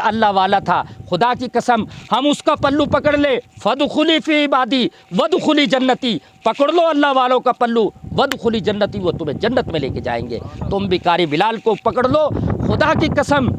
اللہ والا تھا، خدا کی قسم ہم اس کا پلو پکڑ لے، فدخلی فی عبادی ودخلی جنتی، پکڑ لو اللہ والوں کا پلو، ودخلی جنتی، وہ تمہیں جنت میں لے کے جائیں گے۔ تم بھی قاری بلال کو پکڑ لو، خدا کی قسم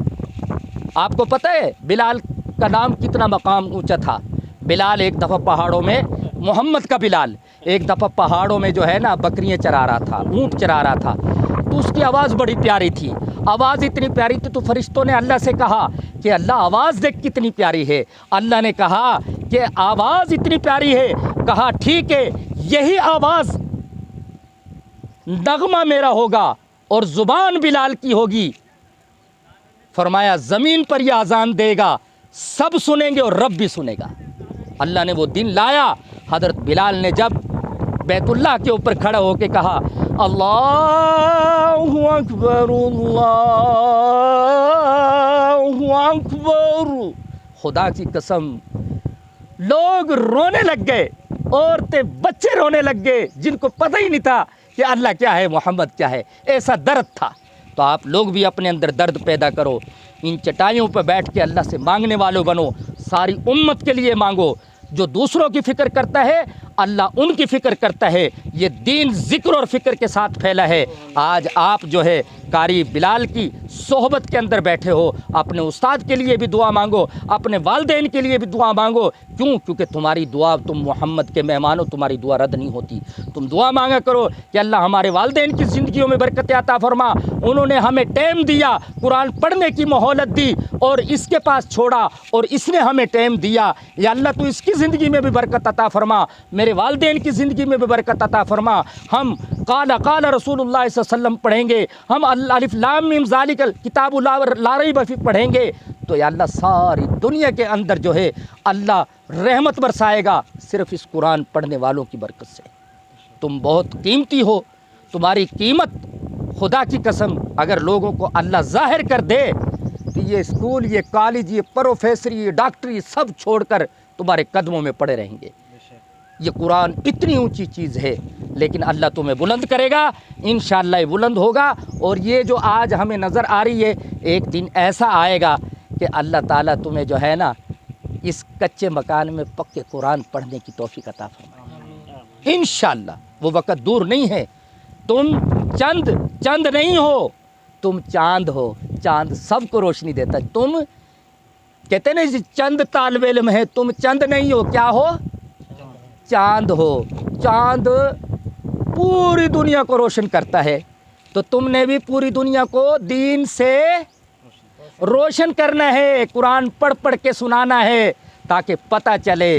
آپ کو پتہ ہے بلال کا نام کتنا مقام اونچا تھا۔ بلال ایک دفعہ پہاڑوں میں، محمد کا بلال ایک دفعہ پہاڑوں میں جو ہے نا بکریاں چرا رہا تھا، اونٹ چرا رہا تھا، تو اس کی آواز بڑی پیاری تھی، آواز اتنی پیاری تھی، تو فرشتوں نے اللہ سے کہا کہ اللہ آواز دیکھ کتنی پیاری ہے۔ اللہ نے کہا کہ آواز اتنی پیاری ہے، کہا ٹھیک ہے یہی آواز نغمہ میرا ہوگا اور زبان بلال کی ہوگی۔ فرمایا زمین پر یہ اذان دے گا، سب سنیں گے اور رب بھی سنے گا۔ اللہ نے وہ دن لایا، حضرت بلال نے جب بیت اللہ کے اوپر کھڑا ہو کے کہا اللہ اکبر اللہ اکبر، خدا کی قسم لوگ رونے لگ گئے، عورتیں بچے رونے لگ گئے، جن کو پتہ ہی نہیں تھا کہ اللہ کیا ہے، محمد کیا ہے، ایسا درد تھا۔ تو آپ لوگ بھی اپنے اندر درد پیدا کرو، ان چٹائیوں پہ بیٹھ کے اللہ سے مانگنے والوں بنو، ساری امت کے لیے مانگو۔ جو دوسروں کی فکر کرتا ہے اللہ ان کی فکر کرتا ہے۔ یہ دین ذکر اور فکر کے ساتھ پھیلا ہے۔ آج آپ جو ہے قاری بلال کی صحبت کے اندر بیٹھے ہو، اپنے استاد کے لیے بھی دعا مانگو، اپنے والدین کے لیے بھی دعا مانگو۔ کیوں؟ کیونکہ تمہاری دعا، تم محمد کے مہمان ہو، تمہاری دعا رد نہیں ہوتی۔ تم دعا مانگا کرو کہ اللہ ہمارے والدین کی زندگیوں میں برکت عطا فرما، انہوں نے ہمیں ٹائم دیا، قرآن پڑھنے کی مہلت دی اور اس کے پاس چھوڑا اور اس نے ہمیں ٹائم دیا، یا اللہ تو اس کی زندگی میں بھی برکت عطا فرما، میرے والدین کی زندگی میں بھی برکت عطا فرما۔ ہم قال رسول اللہ صلی اللہ علیہ وسلم پڑھیں گے، ہم الف لام میم ذالک کتاب لا ریب فیہ پڑھیں گے، تو یا اللہ ساری دنیا کے اندر جو ہے اللہ رحمت برسائے گا صرف اس قرآن پڑھنے والوں کی برکت سے۔ تم بہت قیمتی ہو، تمہاری قیمت خدا کی قسم اگر لوگوں کو اللہ ظاہر کر دے کہ یہ اسکول، یہ کالج، یہ پروفیسری، یہ ڈاکٹری سب چھوڑ کر تمہارے قدموں میں پڑے رہیں گے۔ یہ قرآن اتنی اونچی چیز ہے، لیکن اللہ تمہیں بلند کرے گا، انشاءاللہ یہ بلند ہوگا۔ اور یہ جو آج ہمیں نظر آ رہی ہے، ایک دن ایسا آئے گا کہ اللہ تعالیٰ تمہیں جو ہے نا اس کچے مکان میں پکے قرآن پڑھنے کی توفیق عطا فرمائے انشاءاللہ۔ وہ وقت دور نہیں ہے، تم چند نہیں ہو، تم چاند ہو، چاند سب کو روشنی دیتا ہے۔ تم کہتے ہیں چند طالب علم ہے، تم چند نہیں ہو، کیا ہو؟ چاند ہو۔ چاند پوری دنیا کو روشن کرتا ہے، تو تم نے بھی پوری دنیا کو دین سے روشن کرنا ہے، قرآن پڑھ پڑھ کے سنانا ہے، تاکہ پتہ چلے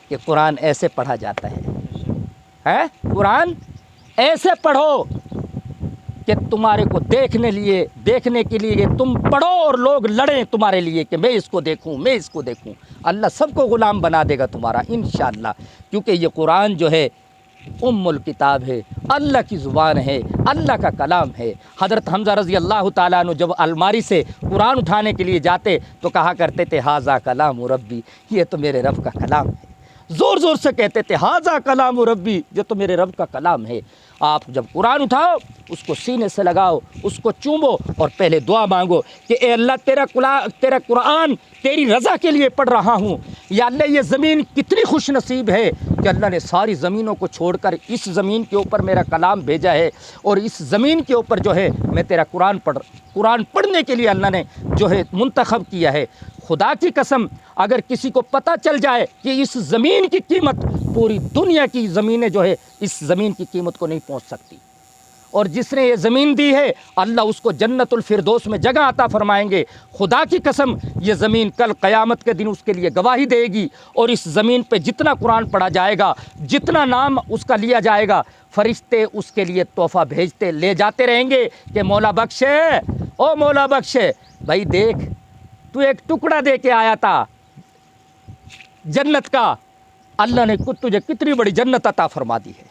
کہ قرآن ایسے پڑھا جاتا ہے۔ قرآن ایسے پڑھو کہ تمہارے کو دیکھنے کے لیے تم پڑھو اور لوگ لڑیں تمہارے لیے کہ میں اس کو دیکھوں، میں اس کو دیکھوں۔ اللہ سب کو غلام بنا دے گا تمہارا انشاءاللہ، کیونکہ یہ قرآن جو ہے ام الکتاب ہے، اللہ کی زبان ہے، اللہ کا کلام ہے۔ حضرت حمزہ رضی اللہ تعالیٰ عنہ جب الماری سے قرآن اٹھانے کے لیے جاتے تو کہا کرتے تھے ھذا کلام ربی، یہ تو میرے رب کا کلام ہے۔ زور زور سے کہتے تھے ھذا کلام ربی، یہ تو میرے رب کا کلام ہے۔ آپ جب قرآن اٹھاؤ اس کو سینے سے لگاؤ، اس کو چومو اور پہلے دعا مانگو کہ اے اللہ تیرا قرآن تیری رضا کے لیے پڑھ رہا ہوں۔ یا اللہ یہ زمین کتنی خوش نصیب ہے کہ اللہ نے ساری زمینوں کو چھوڑ کر اس زمین کے اوپر میرا کلام بھیجا ہے، اور اس زمین کے اوپر جو ہے میں تیرا قرآن پڑھنے کے لیے اللہ نے جو ہے منتخب کیا ہے۔ خدا کی قسم اگر کسی کو پتہ چل جائے کہ اس زمین کی قیمت پوری دنیا کی زمینیں جو ہے اس زمین کی قیمت کو نہیں پہنچ سکتی، اور جس نے یہ زمین دی ہے اللہ اس کو جنت الفردوس میں جگہ عطا فرمائیں گے۔ خدا کی قسم یہ زمین کل قیامت کے دن اس کے لیے گواہی دے گی، اور اس زمین پہ جتنا قرآن پڑھا جائے گا، جتنا نام اس کا لیا جائے گا، فرشتے اس کے لیے تحفہ بھیجتے لے جاتے رہیں گے کہ مولا بخش، او مولا بخش، بھائی دیکھ تو ایک ٹکڑا دے کے آیا تھا جنت کا، اللہ نے تجھے کتنی بڑی جنت عطا فرما دی ہے۔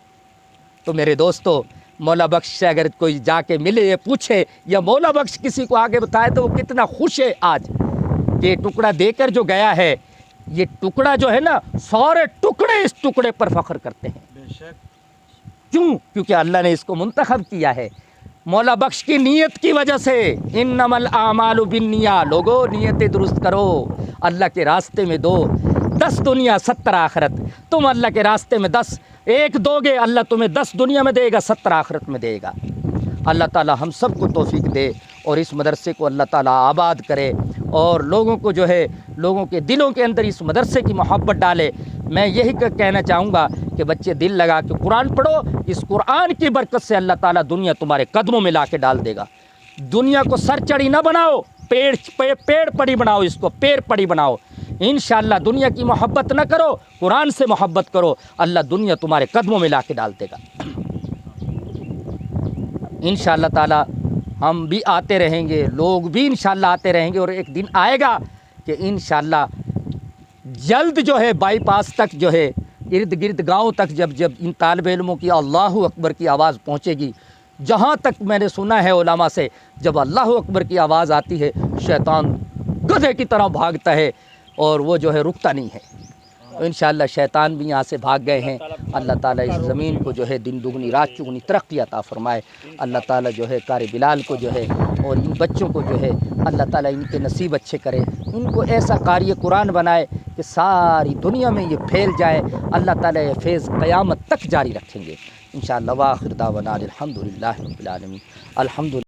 تو میرے دوستو، مولا بخش سے اگر کوئی جا کے ملے یا پوچھے، یا مولا بخش کسی کو آگے بتائے، تو وہ کتنا خوش ہے آج کہ یہ ٹکڑا دے کر جو گیا ہے، یہ ٹکڑا جو ہے نا سارے ٹکڑے اس ٹکڑے پر فخر کرتے ہیں۔ کیوں؟ کیونکہ اللہ نے اس کو منتخب کیا ہے۔ مولا بخش کی نیت کی وجہ سے، انما الاعمال بالنیات، لوگو نیتیں درست کرو، اللہ کے راستے میں دو، 10 دنیا 70 آخرت۔ تم اللہ کے راستے میں 10 ایک دو گے، اللہ تمہیں 10 دنیا میں دے گا، 70 آخرت میں دے گا۔ اللہ تعالی ہم سب کو توفیق دے اور اس مدرسے کو اللہ تعالی آباد کرے، اور لوگوں کو جو ہے، لوگوں کے دلوں کے اندر اس مدرسے کی محبت ڈالے۔ میں یہی کہنا چاہوں گا کہ بچے دل لگا کے قرآن پڑھو، اس قرآن کی برکت سے اللہ تعالیٰ دنیا تمہارے قدموں میں لا کے ڈال دے گا۔ دنیا کو سر چڑھی نہ بناؤ، پیڑ پڑی بناؤ، اس کو پیر پڑی بناؤ۔ انشاءاللہ دنیا کی محبت نہ کرو، قرآن سے محبت کرو، اللہ دنیا تمہارے قدموں میں لا کے ڈال دے گا۔ انشاءاللہ تعالیٰ ہم بھی آتے رہیں گے، لوگ بھی انشاءاللہ آتے رہیں گے، اور ایک دن آئے گا کہ انشاءاللہ جلد جو ہے بائی پاس تک جو ہے، ارد گرد گاؤں تک جب ان طالب علموں کی اللہ اکبر کی آواز پہنچے گی، جہاں تک میں نے سنا ہے علماء سے، جب اللہ اکبر کی آواز آتی ہے شیطان گدھے کی طرح بھاگتا ہے، اور وہ جو ہے رکتا نہیں ہے۔ انشاءاللہ شیطان بھی یہاں سے بھاگ گئے ہیں۔ اللہ تعالیٰ اس زمین کو جو ہے دن دگنی رات چگنی ترقی عطا فرمائے۔ اللہ تعالیٰ جو ہے قاری بلال کو جو ہے اور ان بچوں کو جو ہے اللہ تعالیٰ ان کے نصیب اچھے کرے، ان کو ایسا قاری قرآن بنائے کہ ساری دنیا میں یہ پھیل جائے۔ اللہ تعالیٰ یہ فیض قیامت تک جاری رکھیں گے انشاءاللہ۔ وآخر دعوانا الحمدللہ رب العالمین۔ الحمدللہ۔